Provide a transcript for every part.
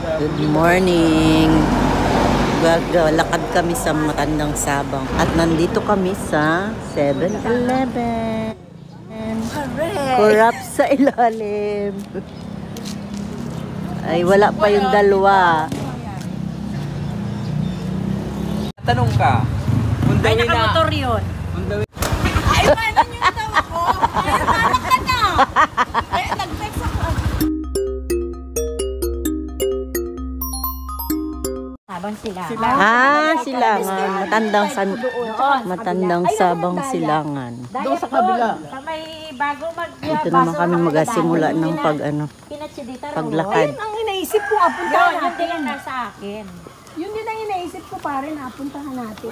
Good morning. Lakad kami sa Matandang Sabang at nandito kami sa 7-Eleven. Kurap sa ilalim. Ay, wala pa yung dalawa. Tanong ka. Ay, nakamotor yun. Ay, paano yung tawa ko? Ay, malak ka na. Ay, nag-text ako. Sabang sila. Silangan. Matandang Sabang Silangan. Doon sa kabila. Sa may bago Dito naman kami magsimula ng paglakad. Ayun ang inaisip ko, apuntahan Yun natin. din nasa akin. Yun din ang inaisip ko, pare, na apuntahan natin.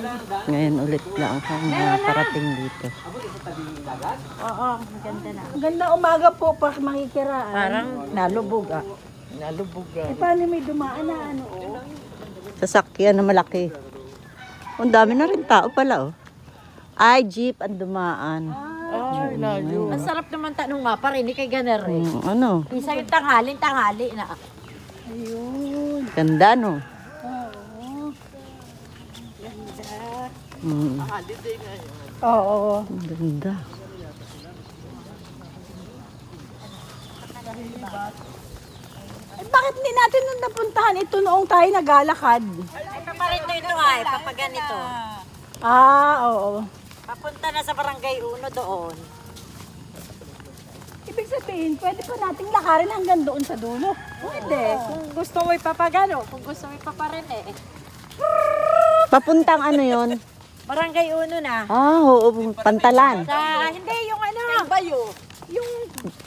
Ngayon ulit lang kami nakarating dito. Oo, maganda na. Maganda umaga po pag makikiraan. Parang nalubog ah. Eh, paano may dumaan na ano? Sasakyan na malaki. Ang dami na rin tao pala, oh. Ay, jeep ang dumaan. Ang sarap naman tanong nga pa rin, kay Ganer eh. Ano? Isa yung tanghali na. Ayun. Ganda, no? Oo. Ang ganda. Eh, bakit hindi natin nung napuntahan ito noong tayo naglalakad? Ay, paparito ito ay, kapag ganito. Oo. Papunta na sa barangay 1 doon. Ibig sabihin, pwede pa nating lakarin hanggang doon sa dulo. Pwede, kung gusto mo ipapagano, kung gusto mo ipaparin eh. Papuntang ano yon? Barangay 1 na. Oo, Pantalan. Hindi, yung ano. Bayo. Yung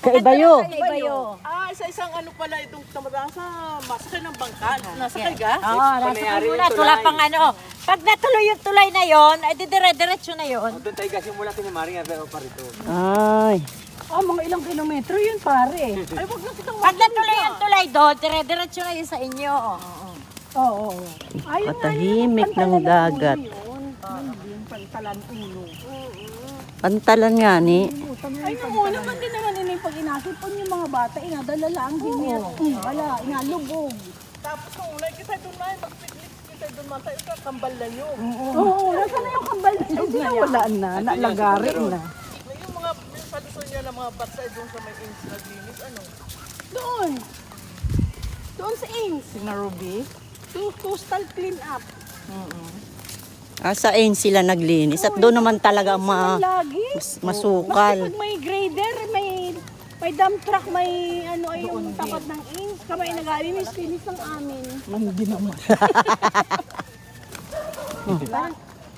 Kaibayo. Bayo. Sa isang ano pala itong tamadaan sa masakay ng bangkan. Nasa Kaigas? Oo, nasa muna. Tula pang ano. Pag natuloy yung tulay na yon, ay dire-diretso na yon. Doon tayo kasi mula Tinamaring pero pa rito. Ay. Mga ilang kilometro yun, pare. Ay, wag na kitang Pag natuloy yung tulay doon, dire-diretso na yun sa inyo. Oo. Ayun nga, Patahimik ng dagat. yung pantalan ulo. Pantalan nga ni. Ay, nung una man din naman inay pag inasipon yung mga bata, inadala lang, hinir. Wala, inalubog. Tapos kung ulay kita doon na, magpiklik kita doon man tayo sa kambal na yun. Oo, nasa na yung kambal na yun? Wala na, nalagarin na. Yung mga, yung sa Luzon niya na mga batsay doon sa may ins na linis, ano? Doon. Doon sa Ames. Na Ruby? To coastal clean up. Sa ain sila naglinis. At doon naman talaga Lagi. masukal. Pag may grader, may dump truck, may ano ay yung tapat ng Ames. Kamay nag-alinis-linis ng amin. Hindi naman.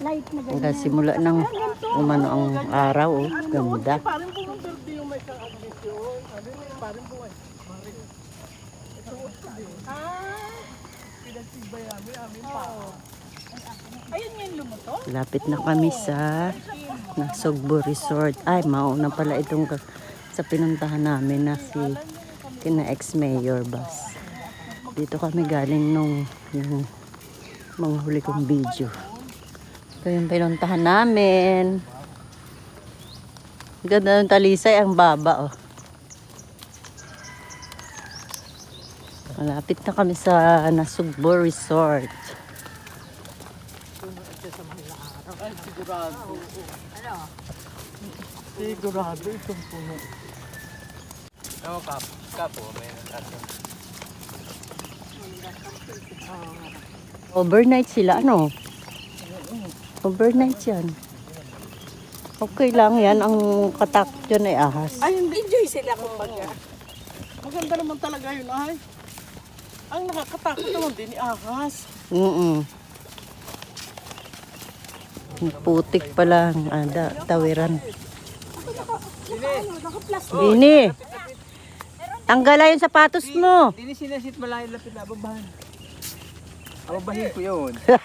Light na ganyan. Hanggang simula ng umano ang araw. Oh. Ganda. Parang pumunta yung may kang admission. Sabi mo, parang buwan. Pinagsibayami, amin pa. Ayun yung lumuto. Lapit na kami sa Nasugbo Resort. Ay, mauna pala itong sa pinuntahan namin na si kina ex-mayor bus. Dito kami galing nung yung mga huli kong video. Ito yung pinuntahan namin. Ganda ng talisay, ang baba, oh. Malapit na kami sa Nasugbo Resort. Ay, sigurado. Ano? Sigurado itong puno. Oo, kapo. May natatang. Overnight sila, ano? Overnight yan. Okay lang yan. Ang katak dyan ay ahas. Ay, enjoy sila kumbaga. Maganda naman talaga yun, ay. Ang nakakatakot naman din ni ahas. Putik pala ang tawiran. Bini! Tanggala yung sapatos mo. Hindi sinasit malayo lapit na babahan. Ababahin ko yun. Kaya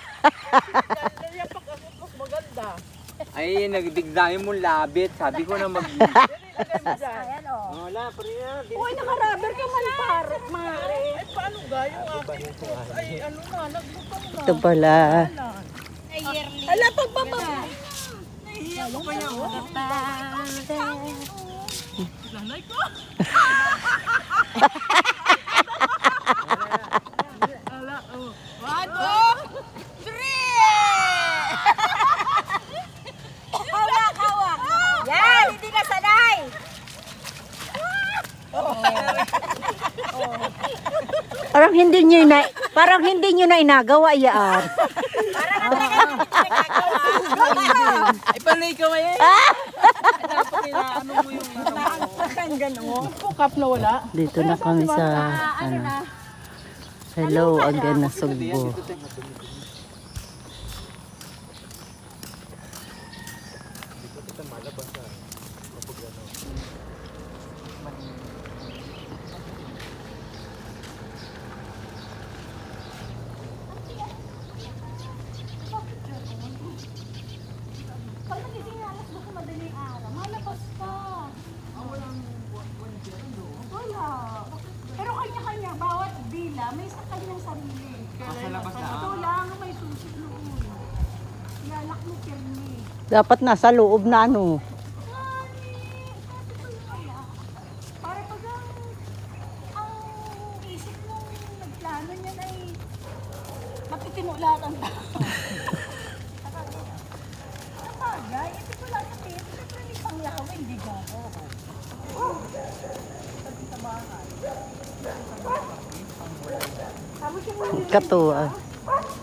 pag mas maganda. Ay, nagdigdahin mo labit. Sabi ko na mag... Wala, pa rin yan. Uy, naka-rubber ka man, pare. Mare. Ay, paano ga yung aking post? Ay, ano na, naglupa na. Ito pala. Ala, pagbaba. Nahihiya ko pa yan. Nanay ko. Parang hindi nyo na inagawa yan. Ay, panay ka mayan. Dapat ano mo yung Pukap na wala. Dito na kami sa Hello again na Sugbo. Pag nagising alas baka madaling araw, malabas pa. Wala. Pero kanya-kanya, bawat villa, may sa kanyang sarili. Sa labas na. Ito lang, may susi noon. Yalak mo pirmi. Dapat nasa loob na ano. Para pag ang isip mong nagplano niya ay matitino lahat ang tao. Kapagay, ito ko lang sa tito, ito ni panglakaw, hindi gago. Tapos yung mga Katuwa.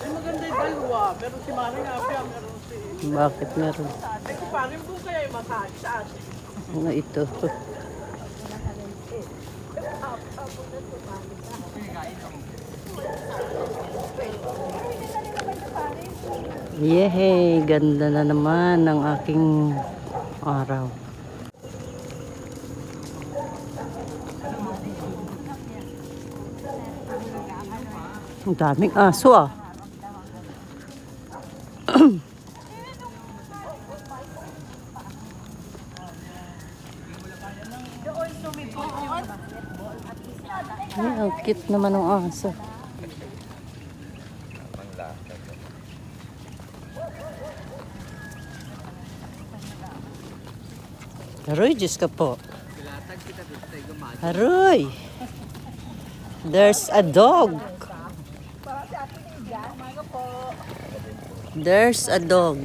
Maganda yung dalawa. Pero si Mari nga siya, meron si... Bakit meron? Ate ko parin po kaya yung massage sa atin. Ano ito? Yehey, ganda na naman ng aking araw. Ang daming aso ah. Ay, ang cute naman ng aso. Aroy, Diyos ka po. Aroy! There's a dog. There's a dog.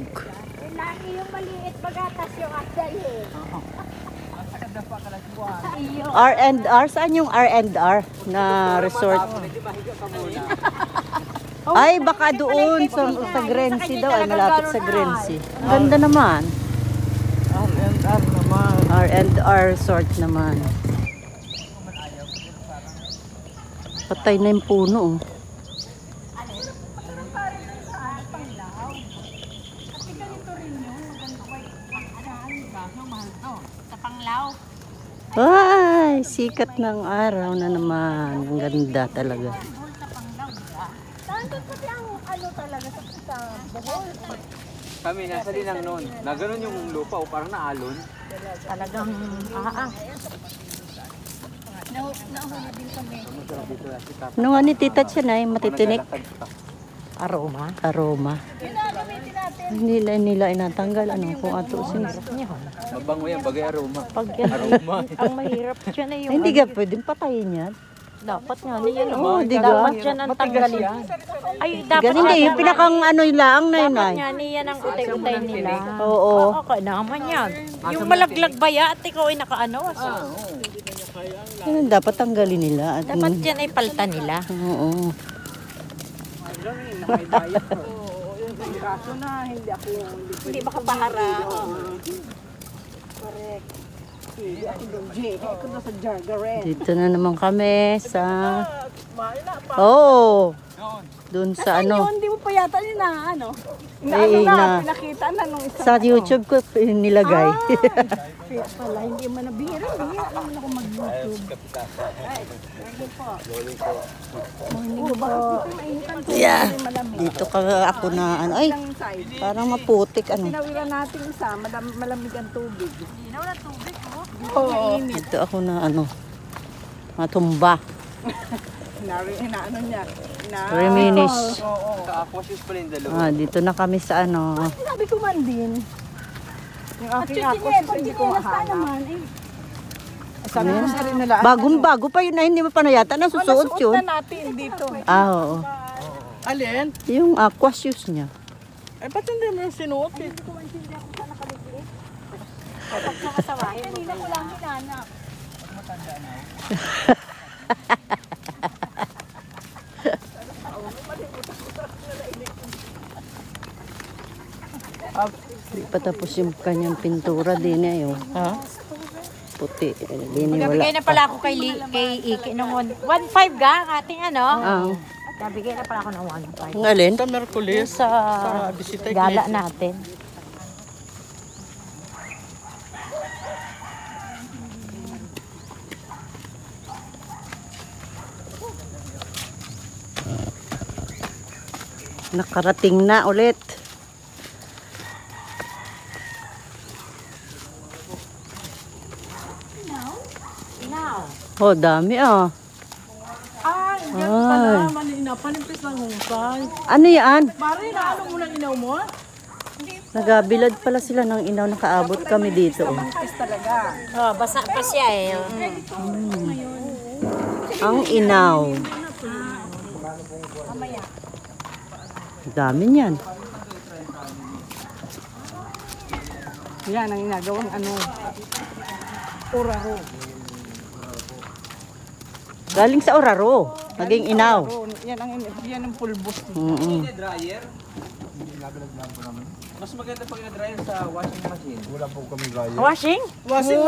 laki yung maliit bagatas yung akdalhin. R&R? Saan yung R&R na resort? Ay, baka doon sa Grency daw. Ay, malapit sa Grency. Ang ganda naman. R&R naman. R&R resort naman. Patay na yung puno. Oh. Sa Panglao. Ay, sikat ng araw na naman. Ang ganda talaga. Nandun pati ang ano talaga sa Bohol. Kami nasa linang noon. Na ganun yung lupa o parang naalon. Talagang Nahuli din kami. Ano nga ni Tita Chanay, matitinik? Naglalakad pa. Aroma. Aroma. Yun na gamitin natin. Hindi nila inatanggal. Ano kung ato sinarap niya. Mabango yan, bagay aroma. pag yan, Aroma. ang mahirap dyan ay Ay, yung hindi ka pwedeng patayin yan. dapat nga niyan. Oo, di ba? Dapat dyan ang tanggalin. Ay, dapat Ganun hindi, yung pinakang ano lang na yun dapat ay. nga niyan ang utay-utay nila. Oo. Okay naman yan. Yung malaglag baya at ikaw ay nakaano. Ganun, dapat tanggalin nila. At, Dapat dyan ay palta nila. oo. Kaso na, hindi ako, Hindi baka pahara. correct. Hindi ako doon, Jay. Ako na sa Jargaren. Dito na naman kami sa... Maila pa. Oo. Doon sa ano. Hindi mo pa yata yun na ano. Eh, na, Pinakita na nung isa. sa YouTube ko nilagay. Kaya pala, hindi man nabihira. Bihira naman ako mag-YouTube. Morning po. Yeah. Dito ka ako na ano. Ay, Ang side. parang maputik ano. Pinawilan natin isa, malamig ang tubig. Dito ako na ano. Matumba. Inaano niya. Reminis. Ka-aquasius pala yung dalawa. Ah, dito na kami sa ano. Sabi ko man din. Yung At aking yung ako, hindi ko chinelas na mahanap. naman. Eh, Sabi ko sa rin nila, Bagong-bago pa yun na hindi mo pa na yata. Nasusuot yun. na natin dito. Ah, oo. Alin? Yung aquasius niya. Ay, ba't hindi mo yung sinuot eh? kanina ko lang hinanap. Hindi pa tapos yung kanyang pintura din eh. Oh. Ha? Puti. Din wala Nabigay na pala ako kay Iki ng 1.5 ga ang ating ano. Ah, Nabigay na pala ako ng 1.5. ang alin? Sa Merkulis, Sa bisita gala natin. Nakarating na ulit. Oh, dami ah. Ay, yan pala. Manina, panimpis ng hungsay. Ano yan? Mari, naano mo ng inaw mo? Nagabilad pala sila ng inaw. Nakaabot kami dito. Oh. Oh, basa pa siya eh. Ang inaw. Dami niyan. Yan ang ginagawang ano. Oraro. Galing sa Oraro. Naging inaw. Yan ang pulbos. Mm-mm. Dryer. Mas maganda pag na-dryer sa washing machine. Wala po kami dryer. Washing? Washing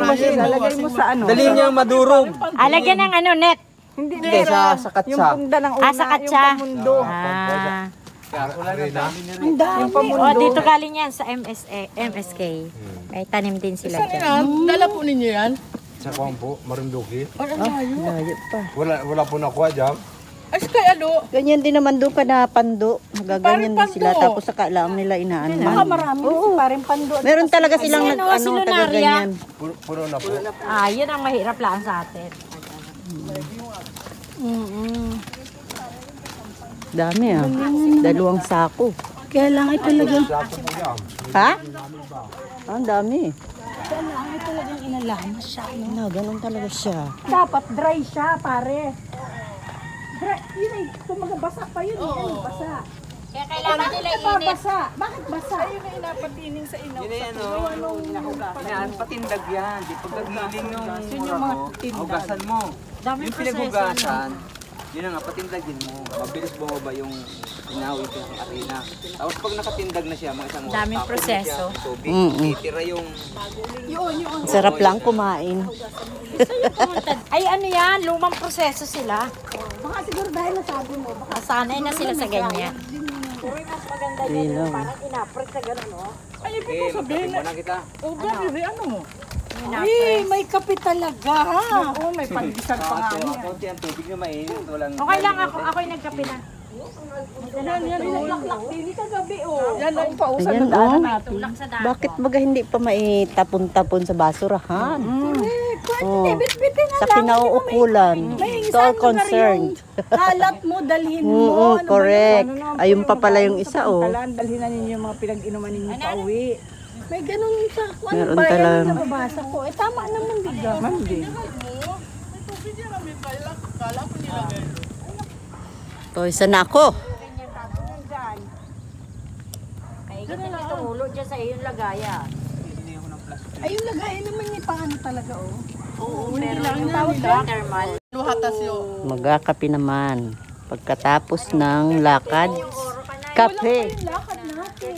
machine. Lalagay mo sa ano? Dali niyang madurog. Alagyan ng ano, net. Hindi sa katsa. Sa katsa. Pamundo. Ah. Wala na dami na rin. Ang dami. Oh, dito galing yan sa MSK. May tanim din sila Saan dyan. yan? Dala po ninyo yan? Sa kuwan po, Marinduque. Layo pa. Wala po nakuha dyan. Ay, kaya ano? Ganyan din naman doon ka na pando. Nagaganyan din sila. Tapos saka lang nila inaano. Baka marami si paring pando. Meron talaga silang Ano, ano, silunaria? taga-ganyan. Puno na po. Ah, yun ang mahirap lang sa atin. Dami ah. 2 sako. Kaya lang ay talagang, Sapo po yan. Ha? Ang dami. kaya lang ay talagang inalaman siya. No? Na, ganun talaga siya. Dapat dry siya, pare. Dry, yun ay, kumaga basa pa yun. Ano, basa. Kaya kailangan nila Bakit pa init. basa? Bakit basa? Ayun na inapatining sa inaw. Yun ay ano. Yan, patindag yan. Di pagkagiling nung hugasan mo. Daming Yung proseso. pinaghugasan, yun na nga, patindagin mo. Mabilis bumaba yung inaw ito sa arena. Tapos pag nakatindag na siya, mga isang oras, Daming tapon proseso. na siya, tubig, Mm-mm. titira yung... Sarap lang kumain. Ay, ano yan? Lumang proseso sila. Baka siguro dahil nasabi mo. Baka Sanay na sila sa ganyan. Bilang. Ay, ibig Okay, ko sabihin magkape na. muna kita. O, dali, ano mo? Ay, may kape talaga, ha? Oo, may pandesal pa nga. So, konti ang tubig na mainit. Walang... Okay lang ako. Ako'y nagkape na. Yan, Laklak din kagabi, oh. yan ang pausan Ayan, na daanan oh. natin. Tulak sa daan. Bakit baga hindi pa maitapon-tapon sa basurahan? Oh. Bit-bitin na Sa kinauukulan. To all concerned. Kalat mo, dalhin mo. Oo, Ano ba correct. Ayun pa pala yung isa, oh. Dalhin na ninyo yung mga pinag-inuman ninyo pa uwi. May ganun sa kung ano Meron ba talaga. yan nababasa ko. Eh, tama naman, diga. Mandi. So, isa na ako. Ay, ganun lang itong ulo dyan sa iyong lagaya. Ayun, lagayin naman niya pang ano talaga, oh. Pero yung tawag doon, thermal. Luhatas yun. Magkakape naman. Pagkatapos ng lakad, kape. Lakad natin.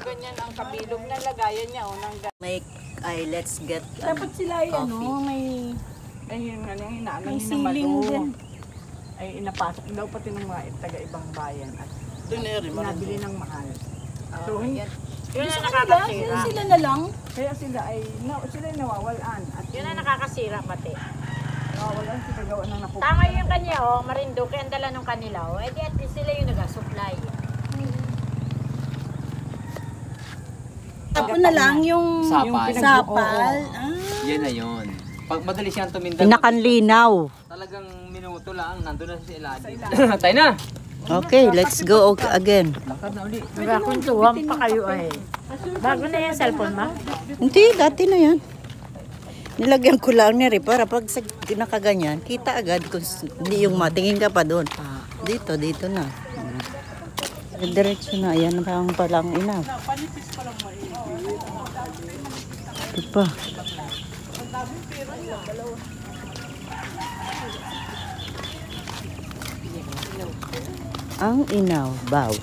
Ganyan ang kabilog na lagayan niya. Make, let's get, Dapat sila ay ano, may Ay, yung ano, yung inaano may niya ng ceiling mado. din. Ay, inapasok daw pati ng mga taga-ibang bayan. At nabili ng mahal. So, Yun ang Sila, nakakasira. sila na lang. kaya sila ay nawawalan. At Yun ang nakakasira pati. nawawalan sa kagawa ng napupunta. Tama yung kanya, oh. Marinduque ang dala nung kanila, oh. Eh, di at least sila yung nag-supply. Tapos na lang yung Sapal. sapal. Yan na yun. Pag madali siyang tumindag, pinakanlinaw. talagang minuto lang, nandun na si Eladio. Tayo na! Okay, let's go again. Lakad na uli. Nagkakuntuhan pa kayo, ay. Bago na yung cellphone, ma? Hindi, dati na yan. Nilagyan ko lang niya rin para pag nakaganyan, kita agad kung hindi yung matingin ka pa doon. Dito na. Diretso na, ayan lang palang ina. Ito pa. ang Inaw Baw.